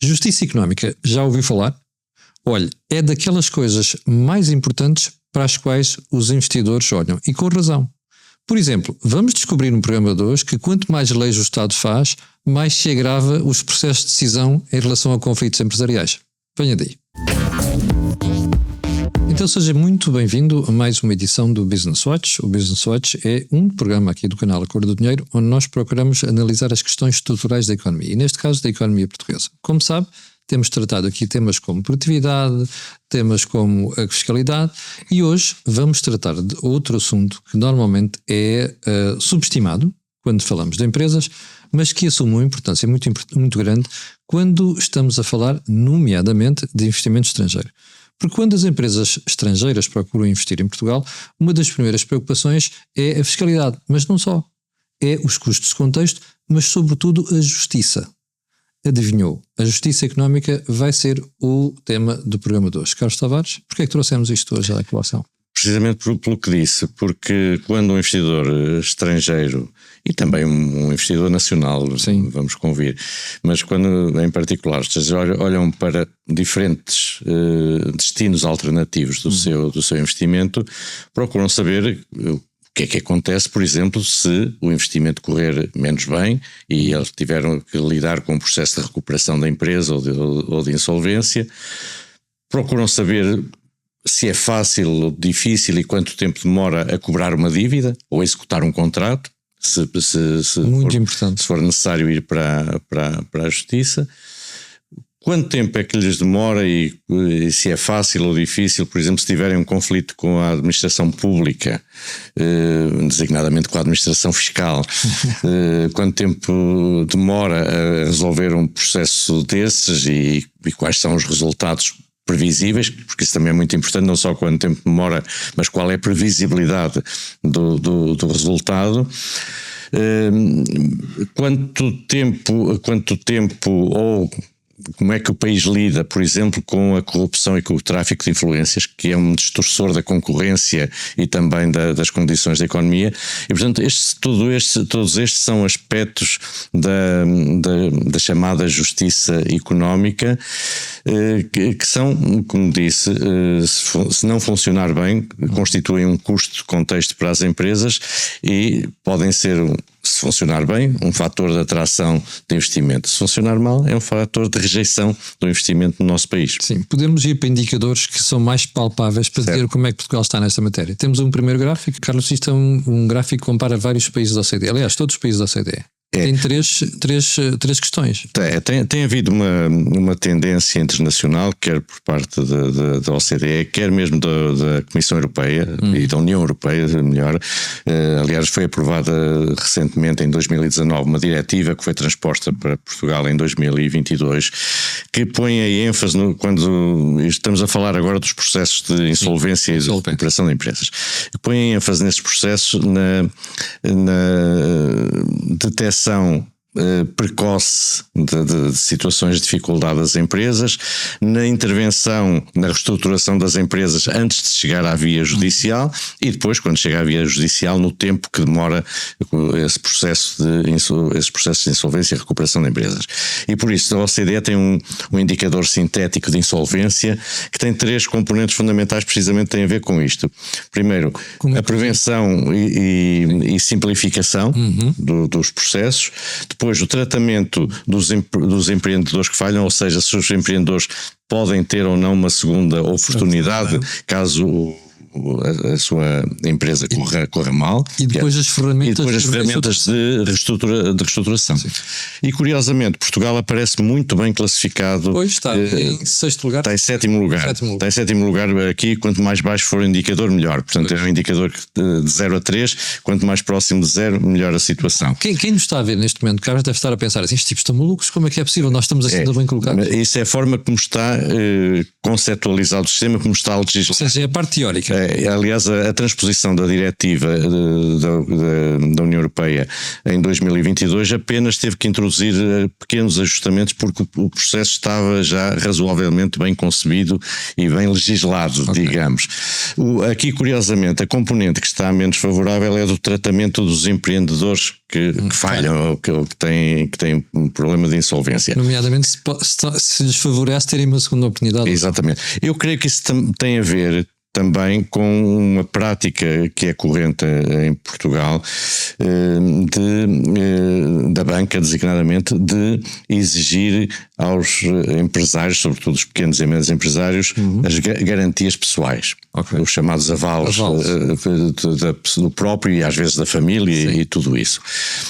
Justiça económica, já ouviu falar? Olha, é daquelas coisas mais importantes para as quais os investidores olham, e com razão. Por exemplo, vamos descobrir no programa de hoje que quanto mais leis o Estado faz, mais se agrava os processos de decisão em relação a conflitos empresariais. Venha daí. Então seja muito bem-vindo a mais uma edição do Business Watch. O Business Watch é um programa aqui do canal A Cor do Dinheiro, onde nós procuramos analisar as questões estruturais da economia, e neste caso da economia portuguesa. Como sabe, temos tratado aqui temas como produtividade, temas como a fiscalidade, e hoje vamos tratar de outro assunto que normalmente é subestimado quando falamos de empresas, mas que assume uma importância muito grande quando estamos a falar, nomeadamente, de investimento estrangeiro. Porque quando as empresas estrangeiras procuram investir em Portugal, uma das primeiras preocupações é a fiscalidade, mas não só. É os custos de contexto, mas sobretudo a justiça. Adivinhou? A justiça económica vai ser o tema do programa de hoje. Carlos Tavares, porquê é que trouxemos isto hoje à colação? Precisamente pelo que disse, porque quando um investidor estrangeiro e também um investidor nacional, sim, vamos convir, mas quando em particular olham para diferentes destinos alternativos do seu investimento, procuram saber o que é que acontece, por exemplo, se o investimento correr menos bem e eles tiveram que lidar com um processo de recuperação da empresa ou de insolvência. Procuram saber se é fácil ou difícil e quanto tempo demora a cobrar uma dívida ou executar um contrato, se for necessário ir para a justiça. Quanto tempo é que lhes demora e se é fácil ou difícil, por exemplo, se tiverem um conflito com a administração pública, designadamente com a administração fiscal, quanto tempo demora a resolver um processo desses e quais são os resultados previsíveis, porque isso também é muito importante, não só quanto tempo demora, mas qual é a previsibilidade do resultado. Quanto tempo ou como é que o país lida, por exemplo, com a corrupção e com o tráfico de influências, que é um distorcor da concorrência e também das condições da economia. E, portanto, todos estes são aspectos da chamada justiça económica, que são, como disse, se não funcionar bem, constituem um custo de contexto para as empresas e podem ser, se funcionar bem, um fator de atração de investimento. Se funcionar mal, é um fator de rejeição do investimento no nosso país. Sim, podemos ir para indicadores que são mais palpáveis para dizer como é que Portugal está nesta matéria. Temos um primeiro gráfico. Carlos, isto é um gráfico que compara vários países da OCDE. Aliás, todos os países da OCDE. Tem três questões. Tem havido uma tendência internacional, quer por parte da OCDE, quer mesmo da Comissão Europeia e da União Europeia, melhor. Aliás, foi aprovada recentemente, em 2019, uma diretiva que foi transposta para Portugal em 2022, que põe a ênfase, quando estamos a falar agora dos processos de insolvência e de recuperação de empresas, põe a ênfase nesses processos na detecção precoce de situações de dificuldade das empresas, na intervenção, na reestruturação das empresas antes de chegar à via judicial e depois, quando chega à via judicial, no tempo que demora esses processos de insolvência e recuperação de empresas. E por isso a OCDE tem um indicador sintético de insolvência que tem 3 componentes fundamentais, precisamente têm a ver com isto. Primeiro, a prevenção e simplificação dos processos. Depois, o tratamento dos empreendedores que falham, ou seja, se os empreendedores podem ter ou não uma segunda oportunidade caso a sua empresa corra mal. E depois as ferramentas de reestruturação. Sim. E curiosamente, Portugal aparece muito bem classificado. Pois está em 6º lugar. Está em 7º lugar. Está em 7º lugar aqui, quanto mais baixo for o indicador, melhor. Portanto, é um indicador de 0 a 3, quanto mais próximo de 0, melhor a situação. Quem nos está a ver neste momento, Carlos, deve estar a pensar assim, estes tipos estão malucos, como é que é possível? Nós estamos assim tão bem colocados. Isso é a forma como está conceptualizado o sistema, como está a legislação. Ou seja, é a parte teórica. Aliás, a transposição da diretiva da União Europeia em 2022 apenas teve que introduzir pequenos ajustamentos porque o processo estava já razoavelmente bem concebido e bem legislado, digamos. Aqui, curiosamente, a componente que está menos favorável é do tratamento dos empreendedores que falham ou que têm um problema de insolvência. Nomeadamente se lhes favorece terem uma segunda oportunidade. Exatamente. Eu creio que isso tem a ver também com uma prática que é corrente em Portugal da banca, designadamente, de exigir aos empresários, sobretudo os pequenos e médios empresários, as garantias pessoais, os chamados avalos. Do próprio e às vezes da família. Sim. E tudo isso.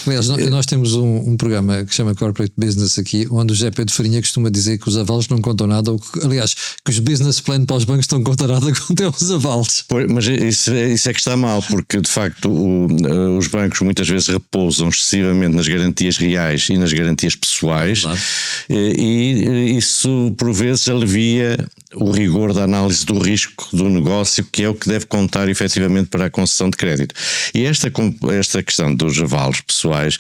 Aliás, nós temos um programa que se chama Corporate Business aqui, onde o José Pedro Farinha costuma dizer que os avalos não contam nada, ou que, aliás, que os business plan para os bancos não contam nada, contam os avalos. Mas isso é que está mal, porque de facto os bancos muitas vezes repousam excessivamente nas garantias reais e nas garantias pessoais, e isso por vezes alivia o rigor da análise do risco do negócio, que é o que deve contar efetivamente para a concessão de crédito. E esta questão dos avalos pessoais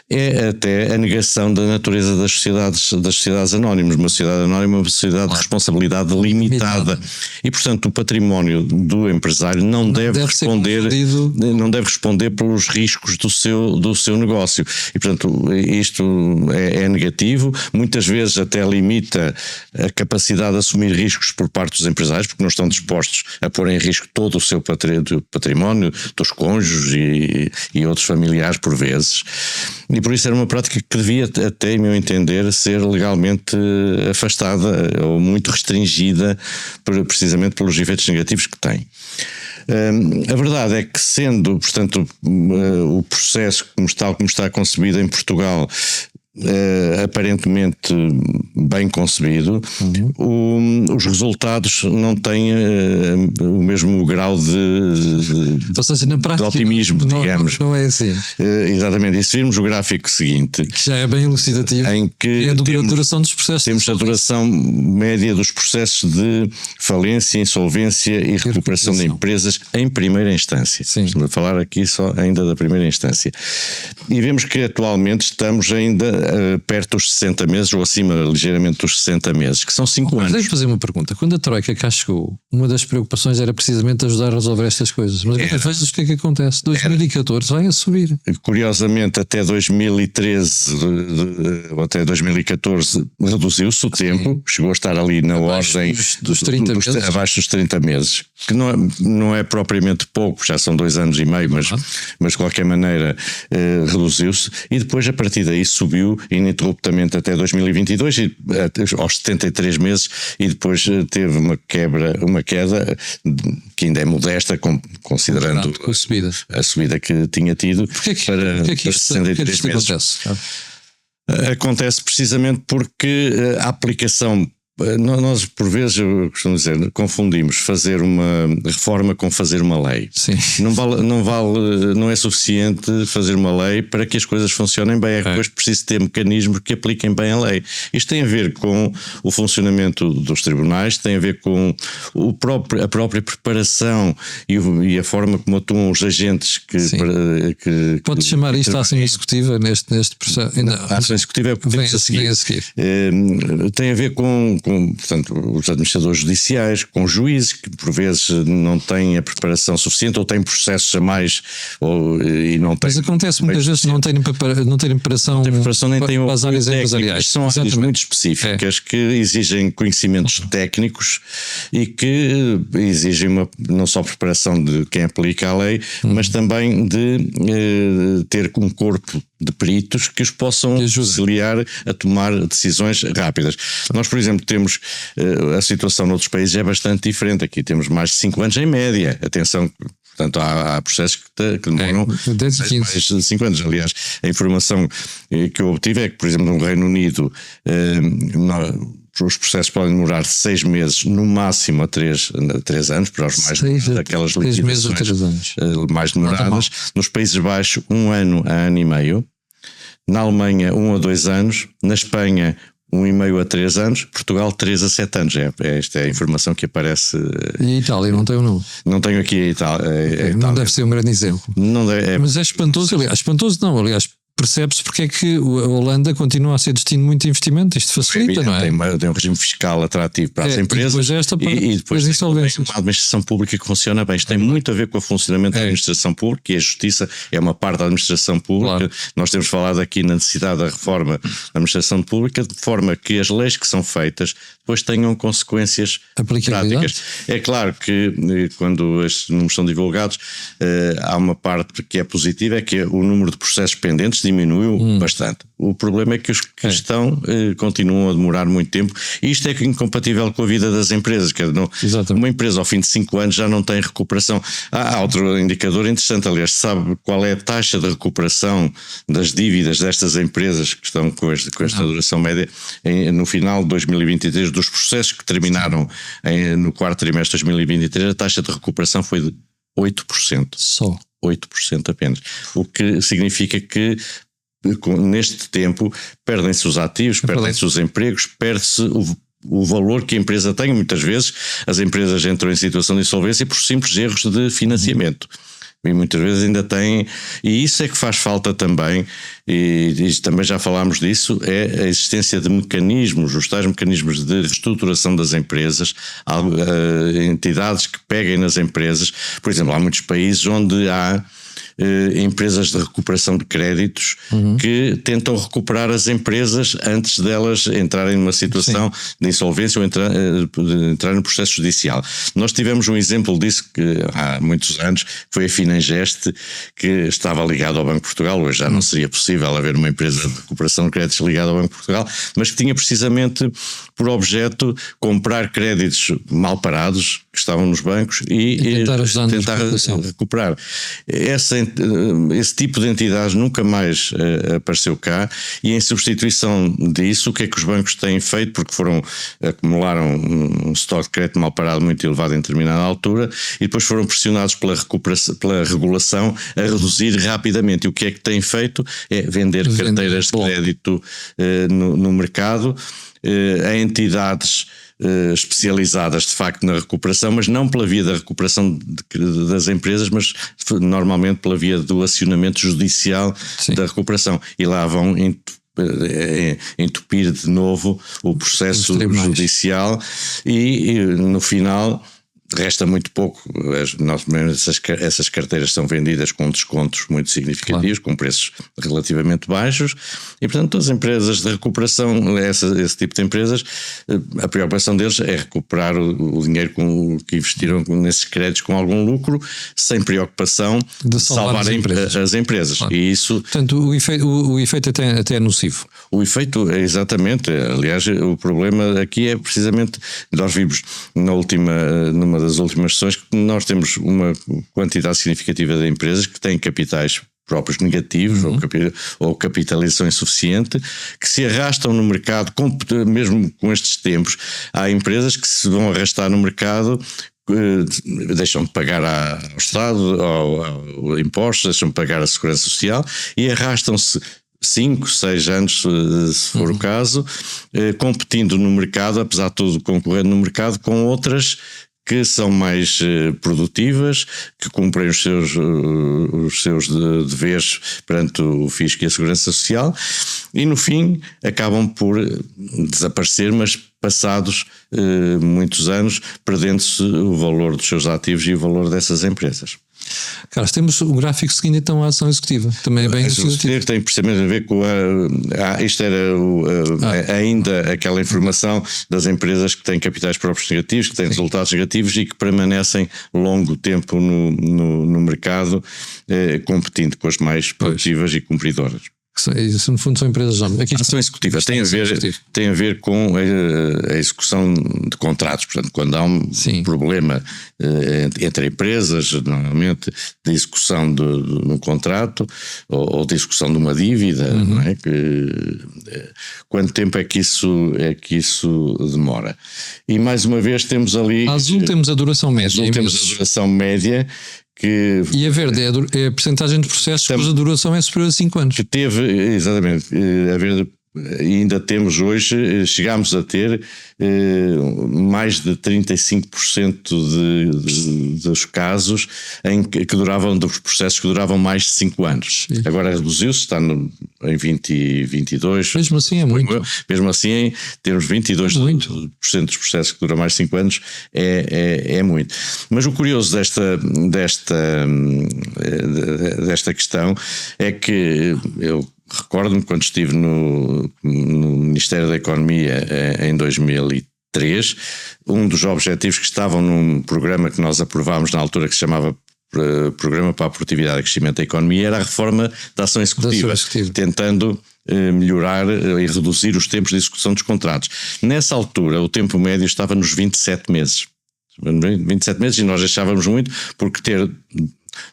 é até a negação da natureza das sociedades anónimas. Uma sociedade anónima é uma sociedade de responsabilidade limitada. E portanto o património do empresário não deve responder pelos riscos do seu negócio. E portanto isto é negativo, muitas vezes até limita a capacidade de assumir riscos por parte dos empresários, porque não estão dispostos a pôr em risco todo o seu património, dos cônjuges e outros familiares por vezes. E por isso era uma prática que devia até, em meu entender, ser legalmente afastada ou muito restringida precisamente pelos efeitos negativos que tem. A verdade é que, sendo, portanto, o processo como está concebido em Portugal aparentemente bem concebido, os resultados não têm o mesmo grau ou seja, na prática, de otimismo, digamos. Não é assim. Exatamente. E se virmos o gráfico seguinte, que já é bem elucidativo, em que é a duração dos processos. Temos a duração média dos processos de falência, insolvência e recuperação de empresas em primeira instância. Sim. Estamos a falar aqui só ainda da primeira instância. E vemos que atualmente estamos ainda perto dos 60 meses ou acima ligeiramente dos 60 meses, que são 5 anos. Deixa-me fazer uma pergunta. Quando a Troika cá chegou, uma das preocupações era precisamente ajudar a resolver estas coisas. Mas veja-se o que é que acontece. 2014 vai a subir. Curiosamente, até 2013 ou até 2014 reduziu-se o tempo, chegou a estar ali na ordem dos 30 meses. Abaixo dos 30 meses, que não é propriamente pouco, já são 2 anos e meio, mas de qualquer maneira reduziu-se, e depois a partir daí subiu ininterruptamente até 2022 e aos 73 meses, e depois teve uma queda que ainda é modesta, considerando a subida que tinha tido. Porquê que isto acontece? Acontece precisamente porque a aplicação. Nós, por vezes, eu costumo dizer, confundimos fazer uma reforma com fazer uma lei. Sim. Não é suficiente fazer uma lei para que as coisas funcionem bem. É depois preciso ter mecanismos que apliquem bem a lei. Isto tem a ver com o funcionamento dos tribunais, tem a ver com a própria preparação e a forma como atuam os agentes que pode chamar isto a ação executiva neste processo. A ação executiva é o que temos a seguir. Tem a ver portanto, os administradores judiciais, com juízes que por vezes não têm a preparação suficiente ou têm processos a mais e não têm. Mas acontece muitas vezes não terem preparação, nem têm para as áreas empresariais. São áreas muito específicas que exigem conhecimentos técnicos e que exigem não só preparação de quem aplica a lei, mas também de ter um corpo de peritos que os possam auxiliar a tomar decisões rápidas. Nós, por exemplo, temos a situação noutros países é bastante diferente. Aqui temos mais de 5 anos em média. Atenção, portanto, há processos que demoram mais de 5 anos. Aliás, a informação que eu obtive é que, por exemplo, no Reino Unido, os processos podem demorar de 6 meses, no máximo a 3 anos, para os mais daquelas liquidações mais demoradas. Nos Países Baixos, 1 ano a ano e meio. Na Alemanha, 1 a 2 anos. Na Espanha, 1,5 a 3 anos, Portugal 3 a 7 anos. Esta é a informação que aparece. E a Itália não tem ou não? Não tenho aqui a Itália. Não deve ser um grande exemplo. Não deve, Mas é espantoso, aliás, percebe-se porque é que a Holanda continua a ser destino de muito investimento. Isto facilita, não é? Tem um regime fiscal atrativo para as empresas e depois tem insolvências. uma administração pública que funciona bem. Isto tem muito a ver com o funcionamento da administração pública, e a justiça é uma parte da administração pública. Claro. Nós temos falado aqui na necessidade da reforma da administração pública, de forma que as leis que são feitas depois tenham consequências práticas. É claro que quando estes números são divulgados, há uma parte que é positiva, é que o número de processos pendentes diminuiu bastante. O problema é que os que estão continuam a demorar muito tempo, e isto é incompatível com a vida das empresas. Uma empresa ao fim de 5 anos já não tem recuperação. Há outro indicador interessante, aliás, sabe qual é a taxa de recuperação das dívidas destas empresas que estão com esta duração média no final de 2023, dos processos que terminaram no quarto trimestre de 2023, a taxa de recuperação foi de 8%. Só 8% apenas. O que significa que neste tempo perdem-se os ativos, perdem-se os empregos, perde-se o valor que a empresa tem. Muitas vezes as empresas entram em situação de insolvência por simples erros de financiamento. E muitas vezes ainda têm, e isso é que faz falta também, e também já falámos disso, é a existência de mecanismos, os tais mecanismos de reestruturação das empresas, entidades que peguem nas empresas. Por exemplo, há muitos países onde há empresas de recuperação de créditos que tentam recuperar as empresas antes delas entrarem numa situação de insolvência ou entrar no processo judicial. Nós tivemos um exemplo disso que há muitos anos, foi a Finangest, que estava ligada ao Banco de Portugal. Hoje já não seria possível haver uma empresa de recuperação de créditos ligada ao Banco de Portugal, mas que tinha precisamente por objeto comprar créditos mal parados que estavam nos bancos e tentar recuperar. Esse tipo de entidades nunca mais apareceu cá, e em substituição disso, o que é que os bancos têm feito? Porque acumularam um estoque de crédito mal parado muito elevado em determinada altura, e depois foram pressionados pela regulação a reduzir rapidamente. E o que é que têm feito? É vender carteiras de crédito no mercado a entidades especializadas de facto na recuperação, mas não pela via da recuperação das empresas, mas normalmente pela via do acionamento judicial da recuperação. E lá vão entupir de novo o processo judicial, e no final resta muito pouco. Essas carteiras são vendidas com descontos muito significativos, com preços relativamente baixos, e portanto as empresas de recuperação, esse tipo de empresas, a preocupação deles é recuperar o dinheiro que investiram nesses créditos com algum lucro, sem preocupação de salvar as empresas. Claro. E isso, portanto, o efeito até é nocivo. O efeito é exatamente, aliás, o problema aqui é precisamente, nós vimos numa das últimas sessões que nós temos uma quantidade significativa de empresas que têm capitais próprios negativos ou capitalização insuficiente, que se arrastam no mercado, mesmo com estes tempos. Há empresas que se vão arrastar no mercado, deixam de pagar ao Estado ao impostos, deixam de pagar a Segurança Social e arrastam-se 5, 6 anos, se for o caso, competindo no mercado, apesar de tudo concorrendo no mercado com outras que são mais produtivas, que cumprem os seus deveres perante o fisco e a Segurança Social, e no fim acabam por desaparecer, mas passados muitos anos, perdendo-se o valor dos seus ativos e o valor dessas empresas. Carlos, temos o gráfico seguinte então à ação executiva, também é bem executivo. Tem precisamente a ver com isto era ainda aquela informação das empresas que têm capitais próprios negativos, que têm resultados negativos e que permanecem longo tempo no mercado, competindo com as mais produtivas e cumpridoras. Isso no fundo são empresas aqui. A ação executiva tem a ver com a execução de contratos. Portanto, quando há um problema entre empresas, normalmente de execução de um contrato ou de execução de uma dívida, não é? Quanto tempo é que isso demora? E mais uma vez temos ali... Azul temos a duração média. Temos a duração média. E a verde é a percentagem de processos cuja duração é superior a 5 anos. Que teve, exatamente, a verde ainda temos hoje, chegámos a ter mais de 35% dos casos dos processos que duravam mais de 5 anos. Sim. Agora reduziu-se, está em 22. Mesmo assim é muito. Mesmo assim, termos 22% dos processos que duram mais de 5 anos é muito. Mas o curioso desta questão é que eu recordo-me quando estive no Ministério da Economia em 2003, um dos objetivos que estavam num programa que nós aprovámos na altura, que se chamava Programa para a Produtividade e Crescimento da Economia, era a reforma da ação executiva, tentando melhorar e reduzir os tempos de execução dos contratos. Nessa altura, o tempo médio estava nos 27 meses. 27 meses, e nós achávamos muito, porque ter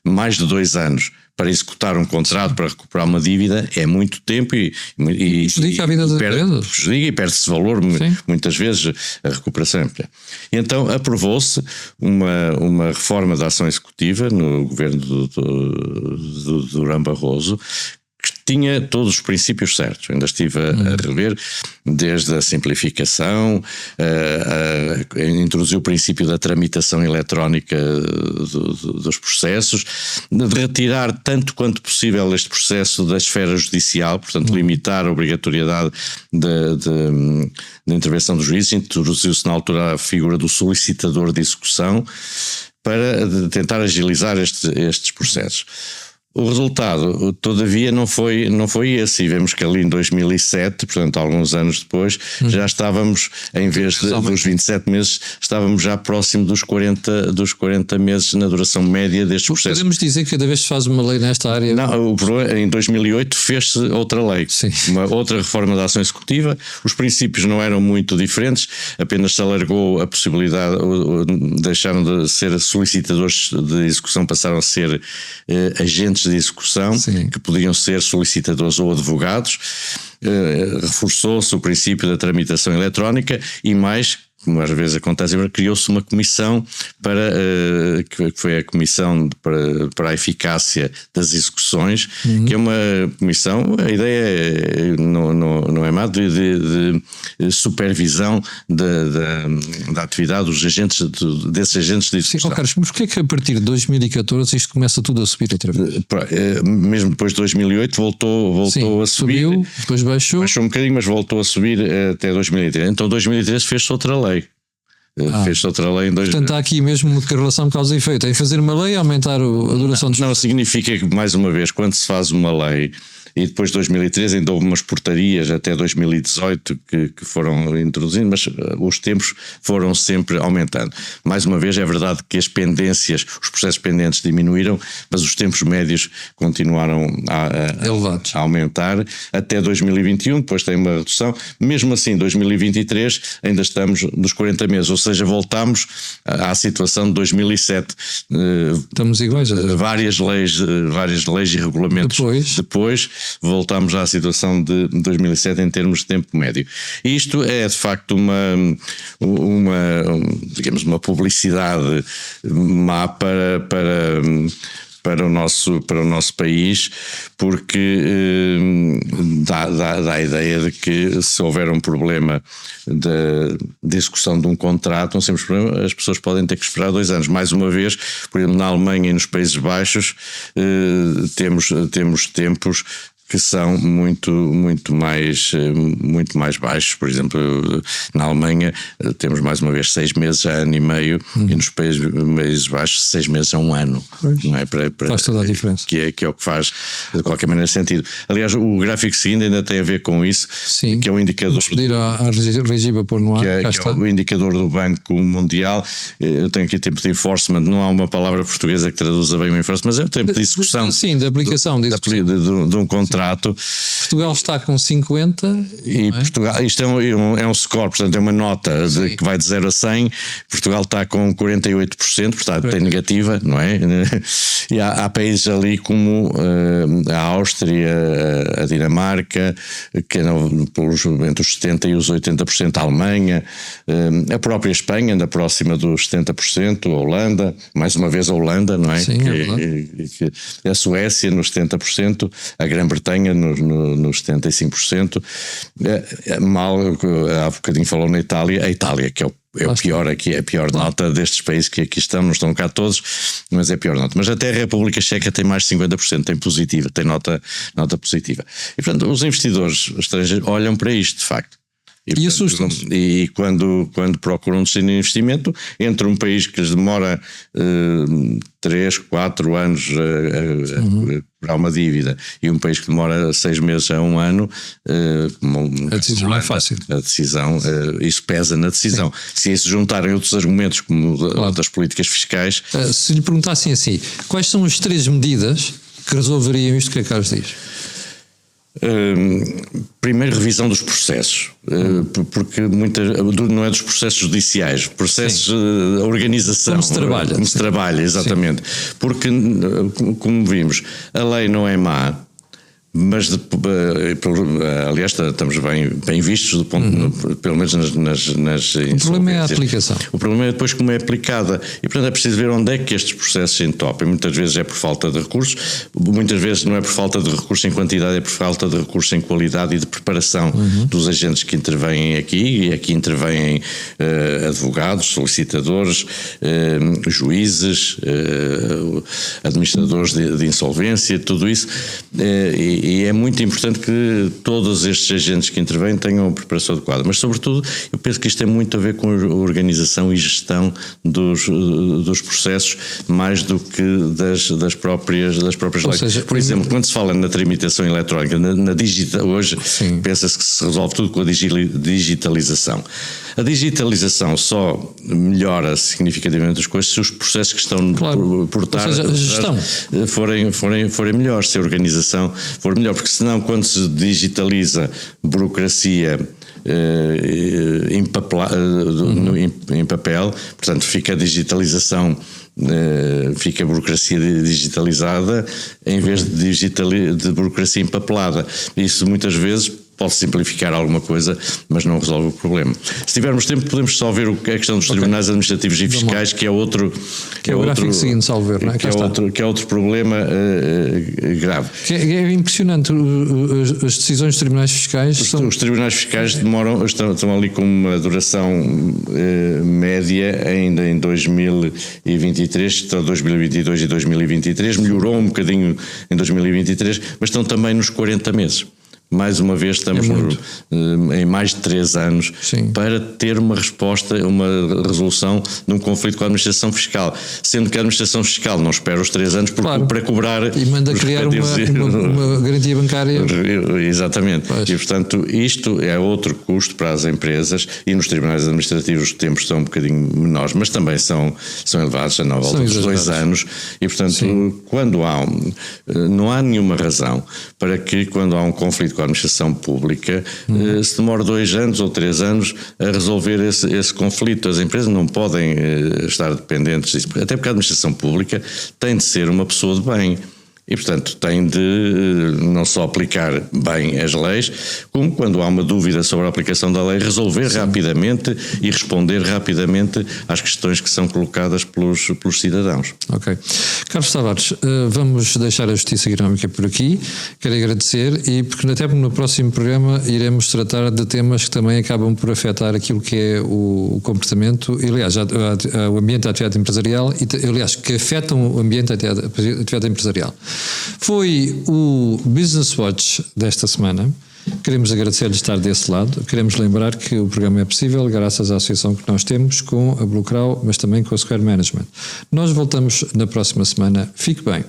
mais de 2 anos para executar um contrato, para recuperar uma dívida, é muito tempo e prejudica a vida das empresas. Prejudica e perde-se valor. Sim. Muitas vezes a recuperação. Então aprovou-se uma reforma da ação executiva no governo do Durão Barroso, que tinha todos os princípios certos. Ainda estive a rever, desde a simplificação, introduziu o princípio da tramitação eletrónica dos processos, de retirar tanto quanto possível este processo da esfera judicial, portanto limitar a obrigatoriedade da intervenção do juiz. Introduziu-se na altura a figura do solicitador de execução para tentar agilizar estes processos. O resultado, todavia, não foi esse, e vemos que ali em 2007, portanto alguns anos depois, já estávamos, em vez dos 27 meses, estávamos já próximo dos 40 meses na duração média destes processos. Podemos dizer que cada vez se faz uma lei nesta área? Não, em 2008 fez-se outra lei, uma outra reforma da ação executiva. Os princípios não eram muito diferentes, apenas se alargou a possibilidade, deixaram de ser solicitadores de execução, passaram a ser agentes de execução. Sim. Que podiam ser solicitadores ou advogados. Reforçou-se o princípio da tramitação eletrónica e mais, como às vezes acontece, criou-se uma comissão que foi a Comissão para a Eficácia das Execuções, que é uma comissão, a ideia não é má, de supervisão da atividade desses agentes de execução. Sim, Carlos, mas porquê que a partir de 2014 isto começa tudo a subir outra vez? Mesmo depois de 2008 voltou a subir. Subiu, depois baixou um bocadinho, mas voltou a subir até 2013. Então 2013 fez-se outra lei. Fez-se outra lei em Portanto, há aqui mesmo uma correlação causa e efeito. É fazer uma lei e aumentar a duração dos... Não, significa que, mais uma vez, quando se faz uma lei, e depois de 2013 ainda houve umas portarias até 2018 que foram introduzindo, mas os tempos foram sempre aumentando. Mais uma vez, é verdade que os processos pendentes diminuíram, mas os tempos médios continuaram a aumentar até 2021, depois tem uma redução. Mesmo assim, 2023 ainda estamos nos 40 meses, ou seja, voltamos à situação de 2007. Estamos iguais a várias leis e regulamentos depois voltamos à situação de 2007 em termos de tempo médio. E isto é de facto digamos, uma publicidade má para o nosso país, porque dá a ideia de que se houver um problema de execução de um contrato, não sempre problema, as pessoas podem ter que esperar 2 anos. Mais uma vez, por exemplo, na Alemanha e nos Países Baixos temos tempos que são muito mais baixos. Por exemplo, na Alemanha temos mais uma vez 6 meses a ano e meio, e nos Países Baixos 6 meses a 1 ano. Não é? Faz toda a diferença. Que é o que faz de qualquer maneira sentido. Aliás, o gráfico seguinte ainda tem a ver com isso. Sim. Que é o indicador. Vamos pedir à Regiba pôr no ar. Que é o indicador do Banco Mundial. Eu tenho aqui tempo de enforcement, não há uma palavra portuguesa que traduza bem o enforcement, mas é o tempo de execução. Sim, da aplicação de um contrato. Portugal está com 50 e Portugal, isto é um score, portanto é uma nota que vai de 0 a 100. Portugal está com 48%, portanto é negativa, não é? E há países ali como a Áustria, a Dinamarca, que andam entre os 70% e os 80%, a Alemanha, a própria Espanha anda próxima dos 70%, a Holanda, mais uma vez a Holanda, não é? Sim, a Suécia nos 70%, a Grã-Bretanha mantenha nos 75%. Mal, há bocadinho falou na Itália, a Itália, que é o pior aqui, é a pior nota destes países que aqui estamos, não estão cá todos, mas é a pior nota. Mas até a República Checa tem mais de 50%, tem positiva, tem nota positiva. E portanto, os investidores estrangeiros olham para isto, de facto. E assustam-se. E quando procuram um destino de investimento, entre um país que lhes demora 3, 4 anos a cobrar uma dívida e um país que demora 6 meses a 1 ano, a decisão é fácil. A decisão, isso pesa na decisão. Se isso juntarem outros argumentos, como das políticas fiscais. Se lhe perguntassem assim, quais são as 3 medidas que resolveriam isto que a Carlos diz? Primeiro, revisão dos processos, porque não é dos processos judiciais, processos de organização. Como se trabalha, exatamente. Sim. Porque, como vimos, a lei não é má, mas aliás estamos bem vistos do ponto, pelo menos nas o problema é a aplicação. O problema é depois como é aplicada e portanto é preciso ver onde é que estes processos se entopem. Muitas vezes é por falta de recursos, muitas vezes não é por falta de recursos em quantidade, é por falta de recursos em qualidade e de preparação dos agentes que intervêm aqui, e aqui intervêm advogados, solicitadores, juízes, administradores de insolvência, tudo isso, e é muito importante que todos estes agentes que intervêm tenham a preparação adequada. Mas, sobretudo, eu penso que isto tem muito a ver com a organização e gestão dos processos, mais do que das próprias leis. Seja, por exemplo, quando se fala na tramitação eletrónica, hoje pensa-se que se resolve tudo com a digitalização. A digitalização só melhora significativamente as coisas se os processos que estão por trás forem melhores, se a organização for melhor, porque senão quando se digitaliza burocracia em papel, portanto fica a digitalização, fica a burocracia digitalizada em vez de burocracia empapelada. Isso muitas vezes pode simplificar alguma coisa, mas não resolve o problema. Se tivermos tempo, podemos só ver a questão dos tribunais administrativos e fiscais, que é outro... Que é o gráfico seguinte, salvo ver, não é? Que é outro problema grave. É impressionante, as decisões dos tribunais fiscais... Os tribunais fiscais estão ali com uma duração média ainda em 2023, estão 2022 e 2023, melhorou um bocadinho em 2023, mas estão também nos 40 meses. Mais uma vez estamos em mais de 3 anos para ter uma resposta, uma resolução de um conflito com a administração fiscal, sendo que a administração fiscal não espera os 3 anos para cobrar e manda criar uma garantia bancária. Exatamente. Pois. E portanto isto é outro custo para as empresas, e nos tribunais administrativos os tempos são um bocadinho menores, mas também são elevados, na volta dos 2 anos, e portanto quando não há nenhuma razão para que quando há um conflito com a administração pública se demora 2 anos ou 3 anos a resolver esse conflito. As empresas não podem estar dependentes disso, até porque a administração pública tem de ser uma pessoa de bem. E, portanto, tem de não só aplicar bem as leis, como quando há uma dúvida sobre a aplicação da lei, resolver rapidamente e responder rapidamente às questões que são colocadas pelos cidadãos. Ok. Carlos Tavares, vamos deixar a Justiça Económica por aqui. Quero agradecer, e porque até no próximo programa iremos tratar de temas que também acabam por afetar aquilo que é o comportamento, e, aliás, o ambiente da atividade empresarial, e, aliás, que afetam o ambiente da atividade empresarial. Foi o Business Watch desta semana. Queremos agradecer-lhe estar desse lado. Queremos lembrar que o programa é possível graças à associação que nós temos com a Blue Crow, mas também com a Square Management. Nós voltamos na próxima semana. Fique bem.